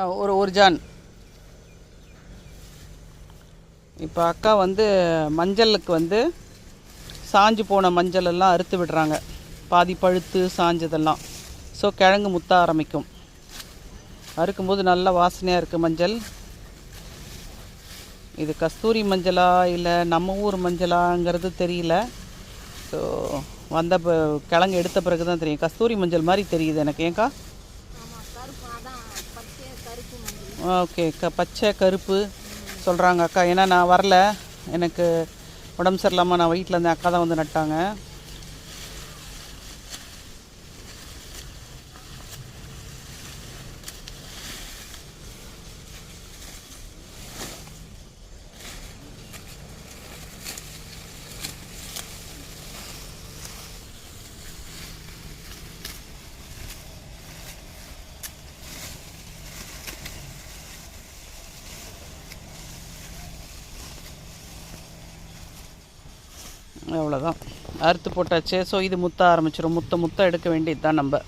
ஒரு ஜான். இப்போ அக்கா வந்து மஞ்சளுக்கு வந்து சாஞ்சு போன மஞ்சள் எல்லாம் அறுத்து விடுறாங்க, பாதி பழுத்து சாஞ்சதெல்லாம். ஸோ கிழங்கு முத்த ஆரம்பிக்கும். அறுக்கும்போது நல்ல வாசனையாக இருக்குது மஞ்சள். இது கஸ்தூரி மஞ்சளா இல்லை நம்ம ஊர் மஞ்சளாங்கிறது தெரியல. ஸோ வந்த கிழங்கு எடுத்த பிறகு தான் தெரியும். கஸ்தூரி மஞ்சள் மாதிரி தெரியுது எனக்கு. ஏங்க்கா? ஓகே, பச்சை கருப்பு சொல்கிறாங்க அக்கா. ஏன்னா நான் வரல, எனக்கு உடம்பு சரியில்லாமல் நான் வீட்டில் இருந்தேன். அக்கா தான் வந்து நட்டாங்க. அவ்வளோதான், அறுத்து போட்டாச்சு. ஸோ இது முத்த ஆரம்பிச்சிடும். முத்த எடுக்க வேண்டியது தான் நம்ம.